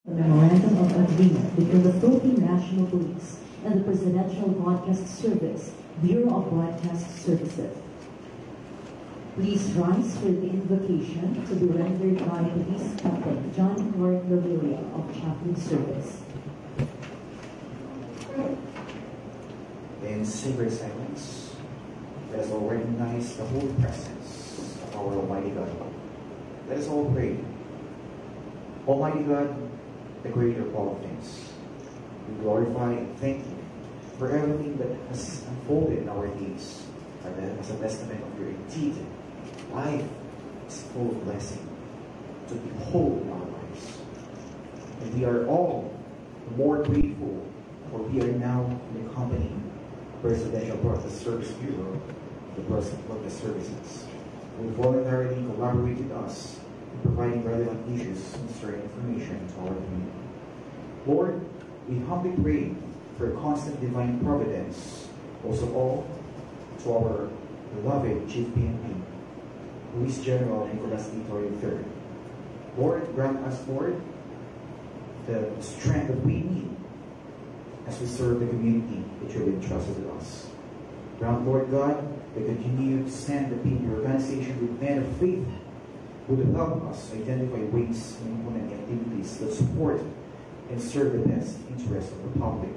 A memorandum of agreement between the Philippine National Police and the Presidential Broadcast Service, Bureau of Broadcast Services. Please rise for the invocation to be rendered by Police Captain John Clark Lovelia of Chaplain Service. In sacred silence, let us all recognize the holy presence of our Almighty God. Let us all pray. Almighty God, the creator of all things, we glorify and thank you for everything that has unfolded in our days, as a testament of your indeed life is full of blessing to behold in our lives. And we are all more grateful, for we are now in the company of Presidential Broadcast Service Bureau, the Broadcast Services, who voluntarily collaborate with us in providing relevant issues and sharing information to our community. Lord, we humbly pray for constant divine providence, also all to our beloved Chief PNP, Police General Nicolas Itorio III. Lord, grant us, Lord, the strength that we need as we serve the community that you have entrusted to us. Grant, Lord God, that continue to send the PNP organization with men of faith who will help us identify ways and implement activities that support and serve the best interest of the public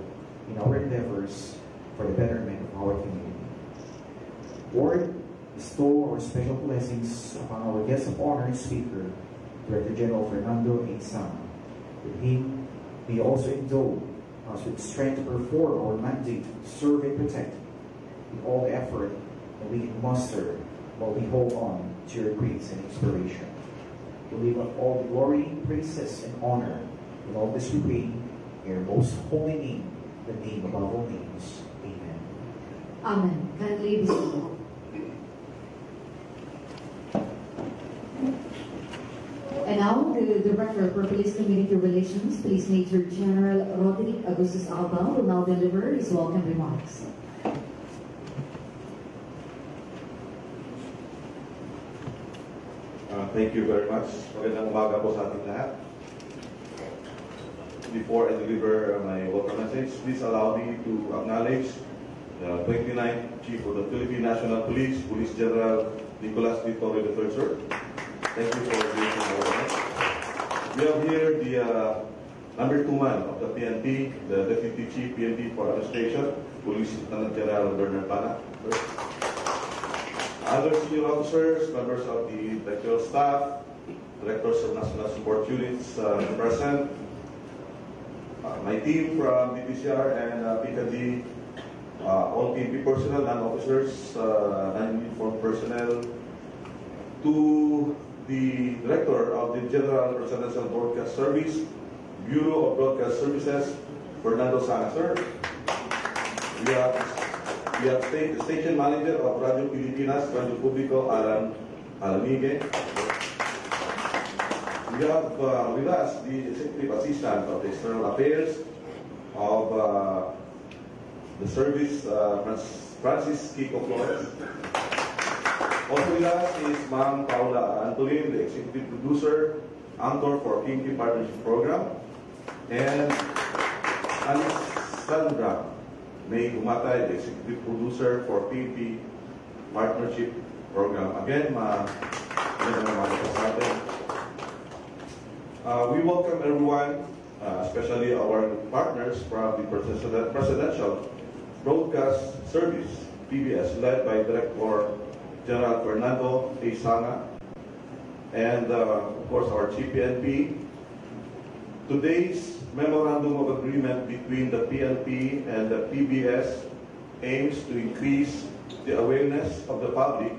in our endeavors for the betterment of our community. Lord, bestow our special blessings upon our guest of honor and speaker, Director General Fernando A. Sang. With him, may you also endow us with strength to perform our mandate to serve and protect with all the effort that we can muster while we hold on to your grace and inspiration. We leave up all the glory, praises, and honor. In all this we pray in your most holy name, the name above all names. Amen. Amen. Kindly be seated. And now, the Director for Police Community Relations, Police Major General Roderick Augustus Alba, will now deliver his welcome remarks. Thank you very much. Magandang umaga po sa ating lahat. Before I deliver my welcome message, please allow me to acknowledge the 29th Chief of the Philippine National Police, Police General Nicolas Itorio III, sir. Thank you for being here. We have here the number 2 man of the PNP, the Deputy Chief PNP for Administration, Police Lieutenant General Bernard Pana. Other senior officers, members of the directorial staff, directors of National Support Units present, my team from DPCR and PKD, all PNP personnel, non-officers, non-uniformed personnel, to the Director of the General Presidential Broadcast Service, Bureau of Broadcast Services, Fernando Sang, sir. We have the Station Manager of Radio Pilipinas, Radio Publico, Alan Alamigue. We have with us the Executive Assistant of External Affairs of the service, Francis Kiko Flores. Also with us is Ma'am Paula Antolin, the Executive Producer, Anchor for PNP Partnership Program, and Alessandra May Gumatay, the Executive Producer for PNP Partnership Program. Again, we welcome everyone, especially our partners from the Presidential Broadcast Service, PBS, led by Director General Fernando A. Sanga, and of course our Chief PNP. Today's Memorandum of Agreement between the PNP and the PBS aims to increase the awareness of the public,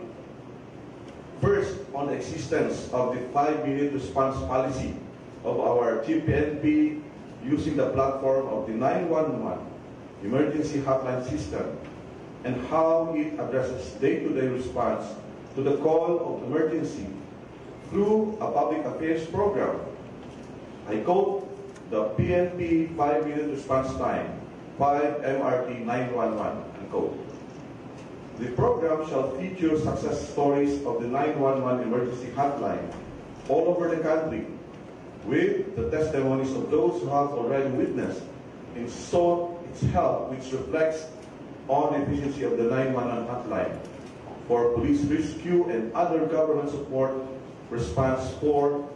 first on the existence of the 5-minute response policy of our Chief PNP using the platform of the 911 emergency hotline system and how it addresses day-to-day response to the call of emergency through a public affairs program. I quote the PNP 5-minute response time, 5 MRT 911, unquote. The program shall feature success stories of the 911 emergency hotline all over the country with the testimonies of those who have already witnessed and sought its help, which reflects on the efficiency of the 911 hotline for police rescue and other government support response for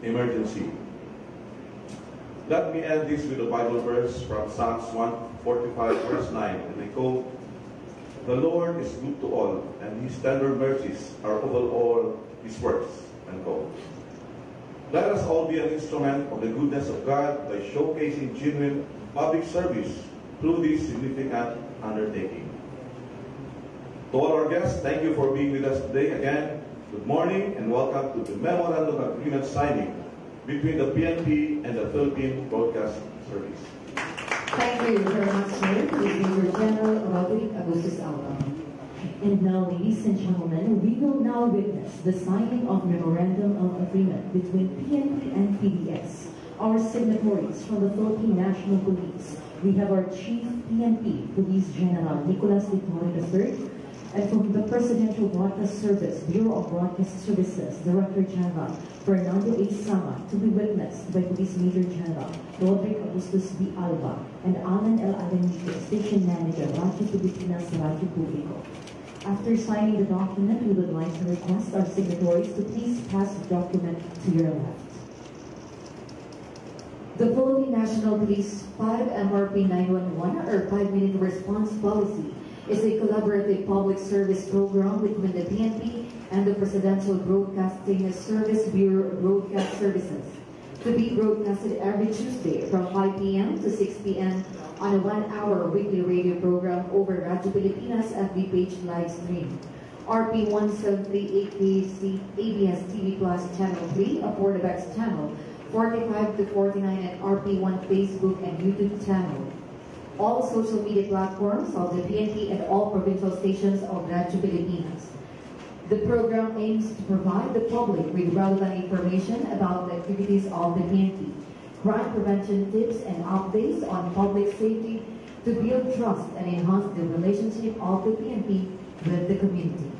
emergency. Let me end this with a Bible verse from Psalms 145, verse 9, and I quote, "The Lord is good to all, and His tender mercies are over all His works." Unquote. Let us all be an instrument of the goodness of God by showcasing genuine public service through this significant undertaking. To all our guests, thank you for being with us today. Again, good morning and welcome to the Memorandum of Agreement signing between the PNP and the Philippine Broadcast Service. Thank you very much, sir. This is Major General Roderick Agustus Alba. And now, ladies and gentlemen, we will now witness the signing of Memorandum of Agreement between PNP and PBS, our signatories from the Philippine National Police. We have our Chief PNP Police General Nicolas Victoria III, and from the Presidential Broadcast Service, Bureau of Broadcast Services, Director General Fernando H. Sama, to be witnessed by Police Major General Roderick Agustus B. Alba and Alan L. Adenito, Station Manager, Radyo Pilipinas Radyo Publiko. After signing the document, we would like to request our signatories to please pass the document to your left. The Philippine National Police 5 MRP 911, or 5-minute response policy, is a collaborative public service program between the PNP and the Presidential Broadcasting Service Bureau of Broadcast Services, to be broadcasted every Tuesday from 5 p.m. to 6 p.m. on a 1-hour weekly radio program over Radyo Pilipinas FB page live stream, RP 1738 ABS TV Plus Channel 3, a Portabex channel, 45 to 49 and RP1 Facebook and YouTube channel. All social media platforms of the PNP and all provincial stations of Radyo Pilipinas. The program aims to provide the public with relevant information about the activities of the PNP, crime prevention tips and updates on public safety to build trust and enhance the relationship of the PNP with the community.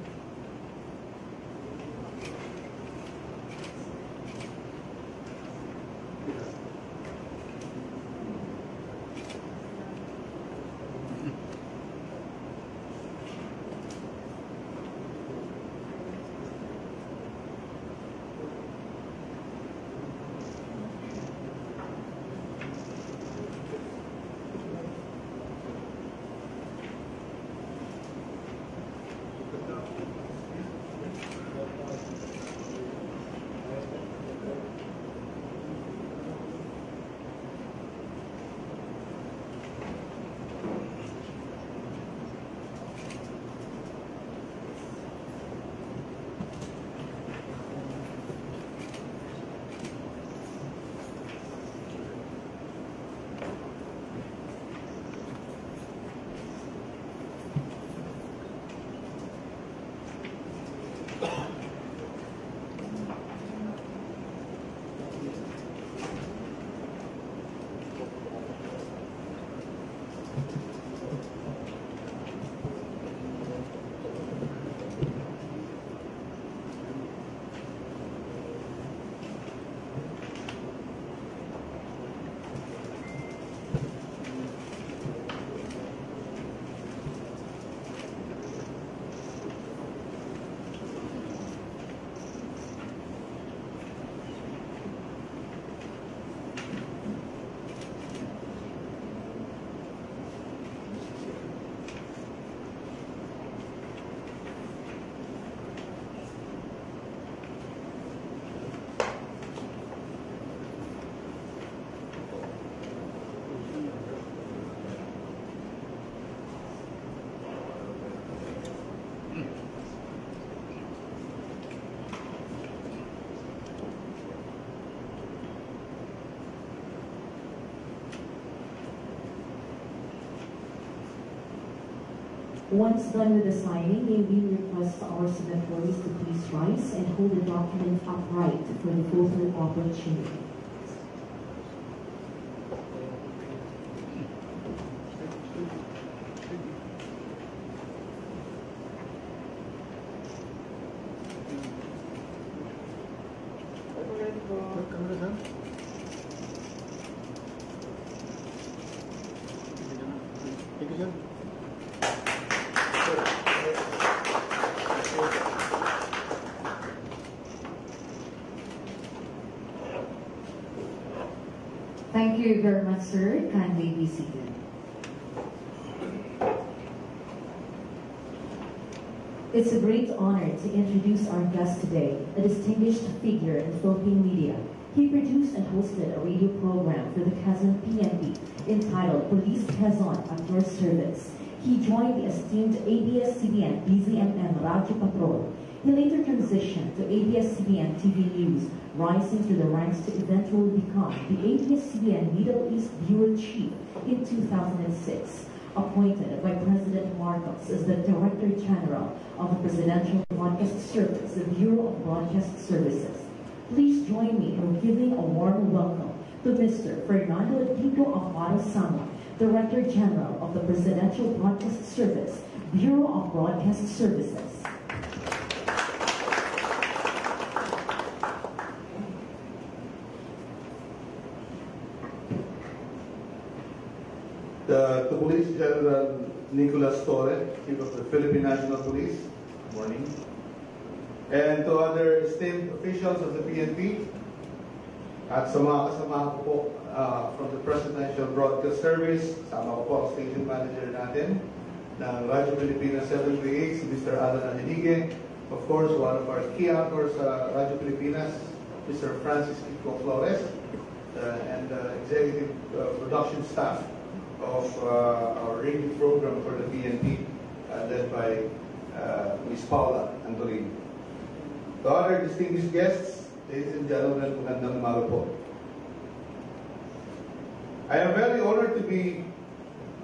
Once done with the signing, may we request our signatories to please rise and hold the document upright for the photo opportunity. Thank you very much, sir. Kindly be seated. It's a great honor to introduce our guest today, a distinguished figure in Philippine media. He produced and hosted a radio program for the Quezon PNP entitled Police Quezon at Your Service. He joined the esteemed ABS-CBN DZMM Radio Patrol. He later transitioned to ABS-CBN TV News, rising through the ranks to eventually become the ABS-CBN Middle East Bureau Chief in 2006, appointed by President Marcos as the Director General of the Presidential Broadcast Service, the Bureau of Broadcast Services. Please join me in giving a warm welcome to Mr. Fernando Tito Amaro Sama, Director General of the Presidential Broadcast Service, Bureau of Broadcast Services. To Police General Nicolas Torre, Chief of the Philippine National Police, good morning. And to other esteemed officials of the PNP, at sa mga kasama ko po from the Presidential Broadcast Service, kasama ko po ang station manager natin ng Radyo Pilipinas 738, si Mr. Alan Ahenige. Of course, one of our key anchors sa Radyo Pilipinas, Mr. Francis Kiko Flores, and executive production staff of our radio program for the PNP, led by Ms. Paula Antolini. To other distinguished guests, ladies and gentlemen, magandang umaga po. I am very honored to be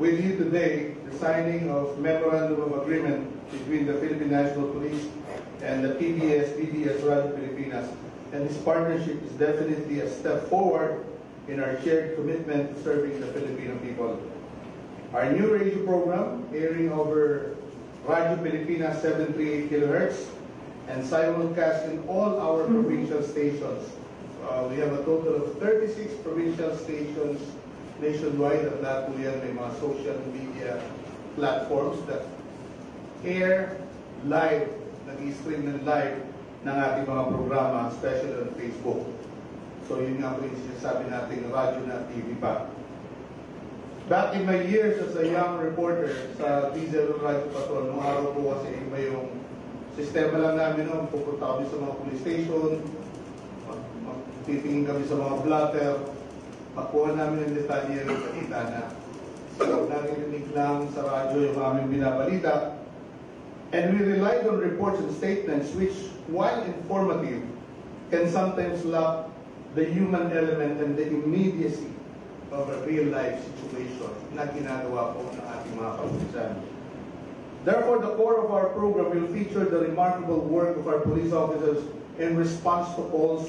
with you today, the signing of Memorandum of Agreement between the Philippine National Police and the PBS-BDS Radio Pilipinas. And this partnership is definitely a step forward in our shared commitment to serving the Filipino people. Our new radio program, airing over Radio Pilipinas 738 kHz and simulcast in all our provincial stations. We have a total of 36 provincial stations nationwide at lahat po yan may mga social media platforms that air live, nag-stream ng live ng ating mga programa, especially on Facebook. So yun nga po yung sinasabi natin radyo na TV pa. Back in my years as a young reporter sa Diesel Radio Patrol, noong araw po kasi iba yung sistema lang namin noon, pupunta kami sa mga police station, titingin kami sa mga blotter, makuha namin ang detalye ng balita na. So, narinig lang sa radyo yung aming binabalita. And we relied on reports and statements which, while informative, can sometimes lack the human element and the immediacy of a real-life situation na ginagawa po ng ating mga kapulisan. Therefore, the core of our program will feature the remarkable work of our police officers in response to calls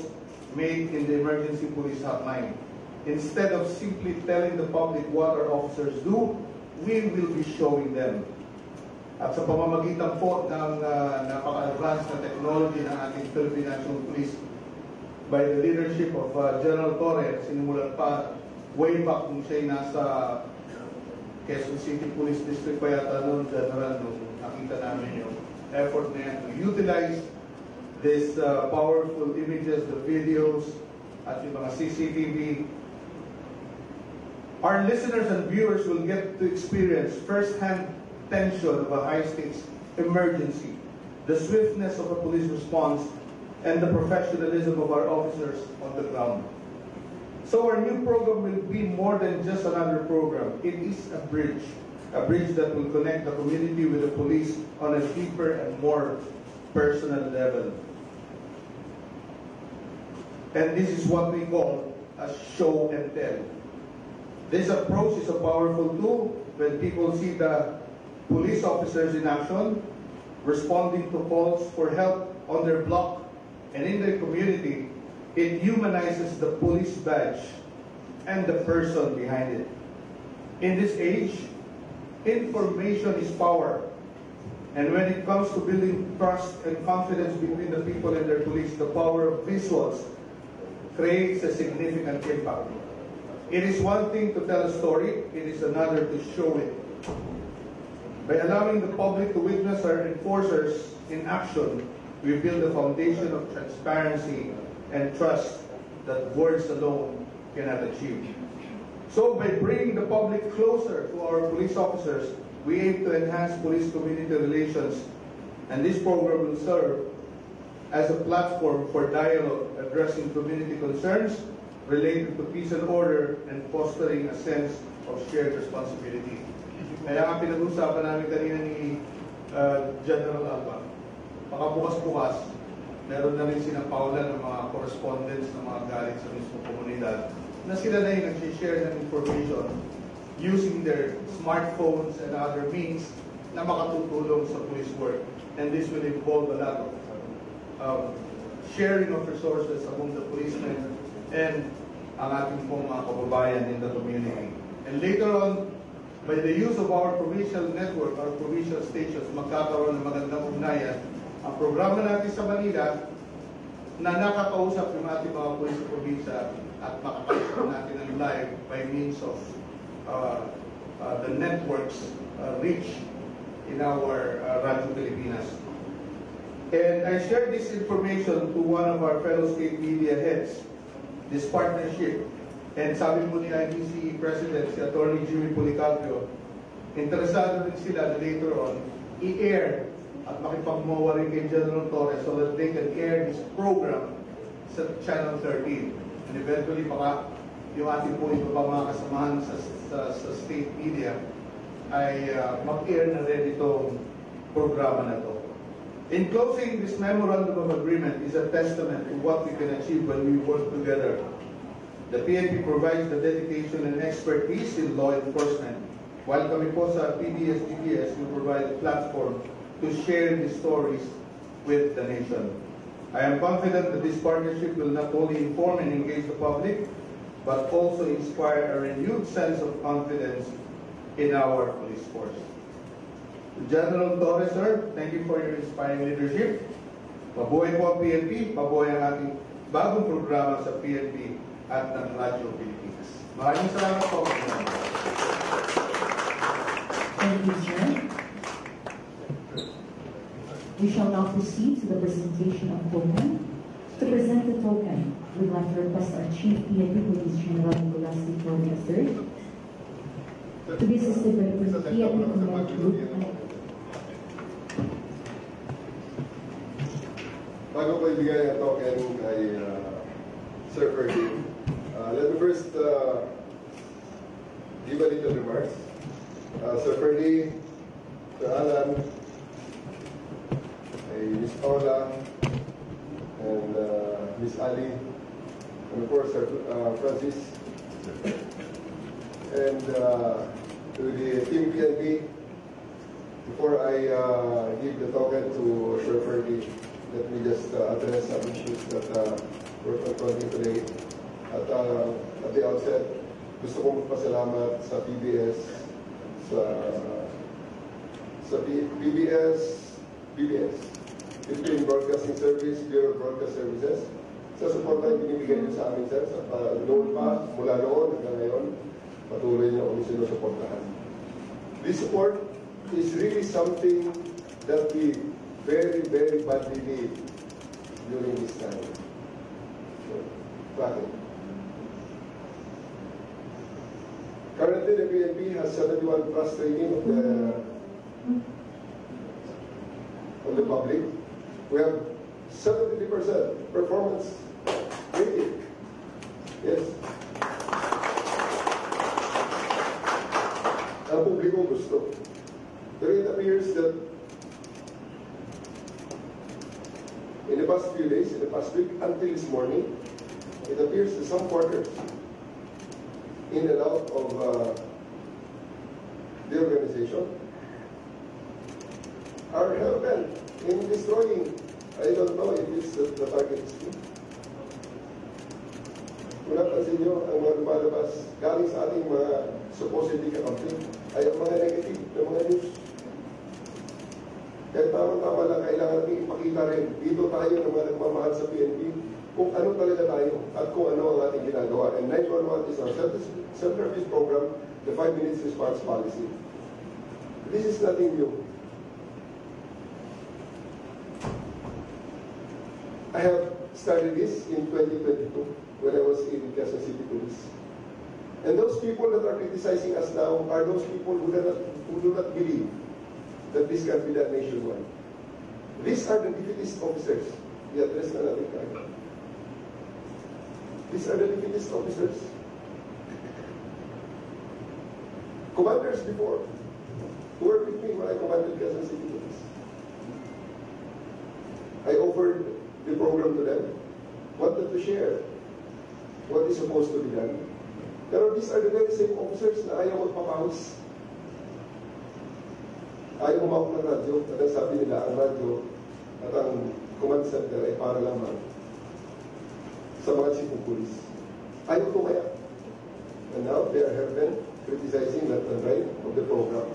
made in the emergency police hotline. Instead of simply telling the public what our officers do, we will be showing them. At sa pamamagitan po ng napaka-advanced na technology ng ating Philippine National Police by the leadership of General Torre, sinimulan pa way back kung siya'y nasa Quezon City Police District pa yata noon, General, nung nakita namin yung effort na yan to utilize this powerful images, the videos, at yung mga CCTV. Our listeners and viewers will get to experience first-hand tension of a high-stakes emergency, the swiftness of a police response, and the professionalism of our officers on the ground. So our new program will be more than just another program. It is a bridge that will connect the community with the police on a deeper and more personal level. And this is what we call a show and tell. This approach is a powerful tool when people see the police officers in action, responding to calls for help on their block and in their community. It humanizes the police badge and the person behind it. In this age, information is power. And when it comes to building trust and confidence between the people and their police, the power of visuals creates a significant impact. It is one thing to tell a story, it is another to show it. By allowing the public to witness our enforcers in action, we build a foundation of transparency and trust that words alone cannot achieve. So by bringing the public closer to our police officers, we aim to enhance police-community relations, and this program will serve as a platform for dialogue addressing community concerns related to peace and order and fostering a sense of shared responsibility. Kaya nga pinag-usapan namin kanina ni General Alba, baka bukas-bukas, meron na rin sinapaulan ng mga correspondents na mga galing sa mismo komunidad na sila na yung nag-share ng information using their smartphones and other means na makatutulong sa police work. And this will involve a lot of sharing of resources among the policemen and ang ating pong mga kababayan in the community. And later on, by the use of our provincial network, our provincial stations, magkakaroon ng magandang ugnayan. Ang programa natin sa Manila na nakakausap yung ating mga pulis sa probinsya at makakausap natin ng live by means of the networks reach in our Radio Pilipinas. And I shared this information to one of our fellow state media heads, this partnership. And sabi po ni IBC President, si Attorney Jimmy Policarpio, interesado rin sila na later on i-air at makipagmawa rin kay General Torres so that they can air this program sa Channel 13. And eventually, baka yung ating po iba pa mga kasamahan sa state media ay mag-air na rin itong programa na to. In closing, this memorandum of agreement is a testament to what we can achieve when we work together. The PNP provides the dedication and expertise in law enforcement, while kami po sa PBS-DPS will provide a platform to share these stories with the nation. I am confident that this partnership will not only inform and engage the public, but also inspire a renewed sense of confidence in our police force. General Torres, sir, thank you for your inspiring leadership. Mabuhay po ang PNP, mabuhay ang ating bagong programa sa PNP at ng Radyo Pilipinas. Maraming salamat po. Thank you, sir. We shall now proceed to the presentation of token. To present the token, we'd like to request our Chief PNP Police General Nicolas Victoria III to be assisted by the PNP Command Group. Bago ko ibigay ang token kay Sir Ferdy, let me first give a little remarks. Sir Ferdy, Sir Alan, Miss Paula, and Miss Ali, and of course Sir Francis, and to the Team PNP. Before I give the token to Sir Ferdy, let me just address some issues that we're confronting today. At the outset, gusto kong magpasalamat sa PBS, sa PBS, Philippine Broadcasting Service, Bureau of Broadcast Services, sa support na binibigay niyo sa amin, sir, noon pa, mula noon hanggang ngayon, patuloy niyo kami sinusuportahan. This support is really something that we very, very badly need during this time. So, bakit? Currently, the PNP has 71 plus rating of the public. We have 70% performance rating. Yes. Ang publiko gusto. Pero it appears that in the past few days, in the past week, until this morning, it appears that some quarters in and out of the organization are hell-bent in destroying. I don't know if it's the target is true. Kung napansin nyo, ang mga lumalabas galing sa ating mga supposedly kakampi ay ang mga negative na mga news. Kaya tama-tama lang kailangan natin ipakita rin dito tayo ng mga nagmamahal sa PNP kung ano talaga tayo at kung ano ang ating ginagawa. And 911 is our self-service program, the 5 minutes response policy. This is nothing new. I have started this in 2022 when I was in Quezon City Police. And those people that are criticizing us now are those people who do not believe that this can be done nationwide. These are the defeatist officers. I-address na natin kayo. These are the defeatist officers. Commanders before, who were with me when I commanded Quezon City Police. I offered the program to them, wanted to share what is supposed to be done. Pero these are the very same officers na ayaw magpapawis. Ayaw humawak ng radyo, at ang sabi nila, ang radyo at ang command center ay para lamang sa mga chief of police. Ayaw tumaya. And now they have been criticizing left and right of the program.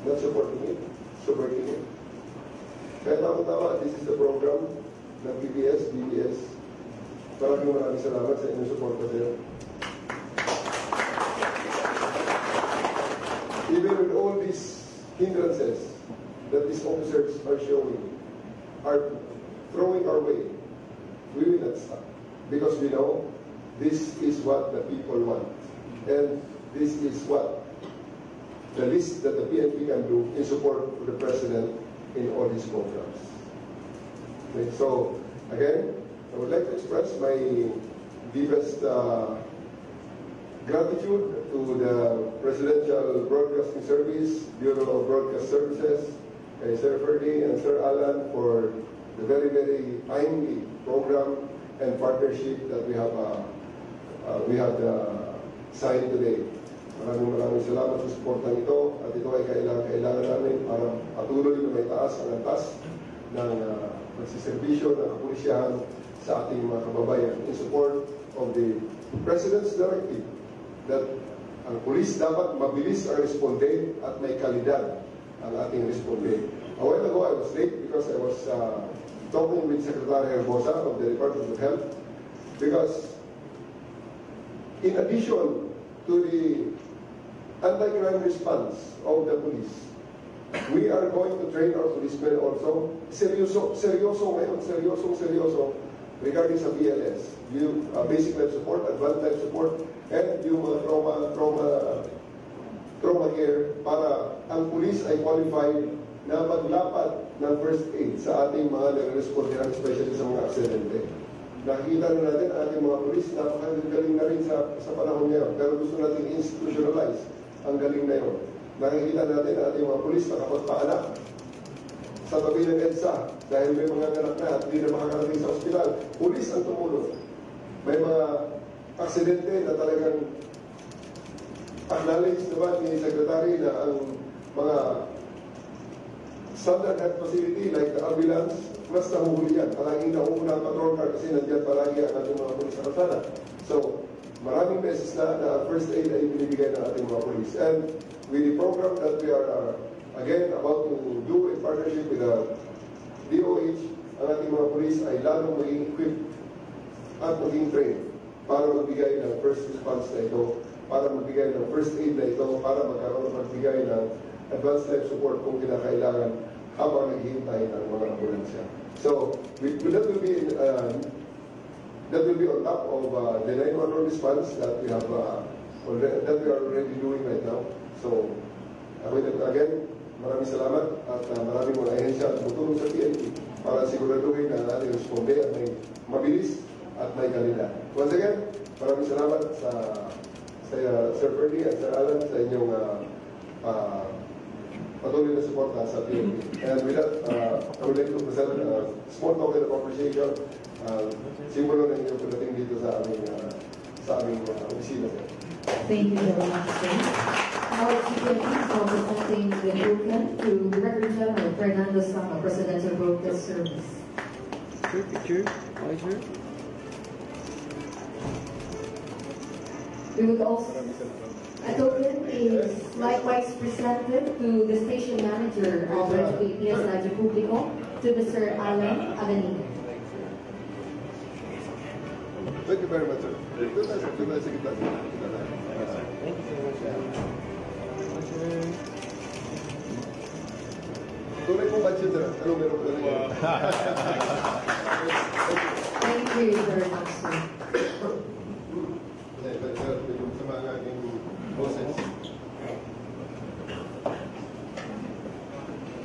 Not supporting it, subverting it. Kaya tama-tama, this is the program ng BBS. Maraming salamat sa inyong support, sir. Even with all these hindrances that these officers are showing, are throwing our way, we will not stop. Because we know this is what the people want. And this is what the least that the PNP can do in support of the President in all his programs. Okay, so, again, I would like to express my deepest gratitude to the Presidential Broadcasting Service, Bureau of Broadcast Services, Sir Ferdy and Sir Alan for the very, very timely program and partnership that we have signed today. Maraming salamat sa suportang ito at ito ay kailangan namin para patuloy na may taas ang antas ng pagsiservisyo ng kapulisyahan sa ating mga kababayan in support of the President's directive that ang pulis dapat mabilis ang responde at may kalidad ang ating responde. A while ago, I was late because I was talking with Secretary Herbosa of the Department of Health because in addition to the anti-crime response of the police, we are going to train our policemen also. Seryoso regarding sa BLS, yung basic life support, advanced life support, and yung mga trauma care para ang police ay qualified na maglapat ng first aid sa ating mga nare-respondihan, especially sa mga aksidente. Nakikita na natin ang ating mga police, napakagaling na rin sa panahon ngayon, pero gusto natin institutionalize ang galing na yun. Nakikita natin ang ating mga police nakapagpaanak sa tabi ng EDSA dahil may mga anak na at hindi na makakarating sa ospital. Pulis ang tumulong. May mga aksidente na talagang acknowledge naman ni Secretary na ang mga standard health facility like the ambulance, mas nahuhuli yan. Palaging nauuna ang patrol car kasi nandiyan palagi ang ating mga pulis sa kalsada. So, maraming beses na first aid ay binibigay ng ating mga pulis. And with the program that we are again about to do in partnership with the DOH, ang ating mga pulis ay lalong maging equipped at maging trained para magbigay ng first response na ito, para magbigay ng first aid na ito, para magbigay ng advanced life support kung kinakailangan habang naghihintay ng mga ambulansya. So, that will be on top of the 911 response that we have that we are already doing right now. So, again, maraming salamat at maraming mga ahensya at tumutulong sa PNP para siguraduhin na natin responde at may mabilis at may kalidad. Once again, maraming salamat sa Sir Ferdy at Sir Alan sa inyong patuloy na suporta sa PNP. And with that, I would like to present a small token of appreciation, simbolo na inyong pagdating dito sa aming opisina. Thank you very much, sir. Now, CPNP is now presenting the token to the Record General Fernando Sama, Presidential Broadcast Service. Picture. We would also, a token is likewise presented to the station manager of ABS Radio Publico, to Mr. Alan Avenida. Thank you very much, sir. Doon tayo sa gitna. Thank you so much. Okay. Tunay kong budget, sir. Ano meron ko na yun? Thank you very much, sir. Sa mga aking bosses.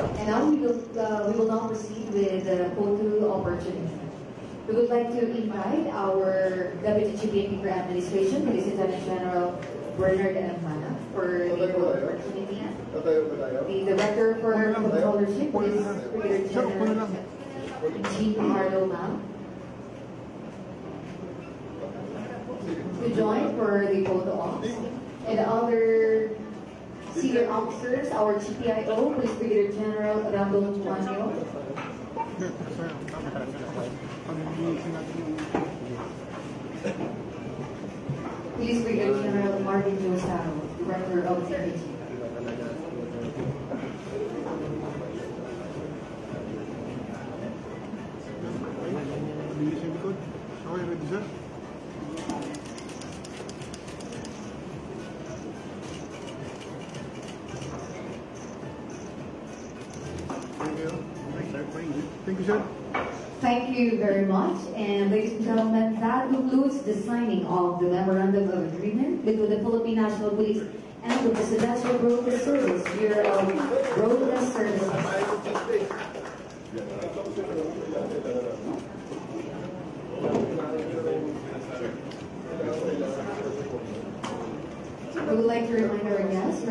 And now we will now proceed with the photo opportunity. We would like to invite our Deputy Chief PNP for Administration, Police Lieutenant General Bernard M. Mana, for the photo opportunity. Tatayo ba tayo? The Director for Controllership is Brigadier General Jean Carlo Mam. To join for the photo ops. And other senior officers, our GPIO, Police Brigadier General Randall Juanio. Police Brigadier General Marvin Josaro, Director of CPG. Okay, ready, sir? Thank you, sir. Thank you very much. And ladies and gentlemen, that concludes the signing of the Memorandum of Agreement between the Philippine National Police and the Presidential Broadcast Service Bureau of Broadcast Services. We would like to remind our guests,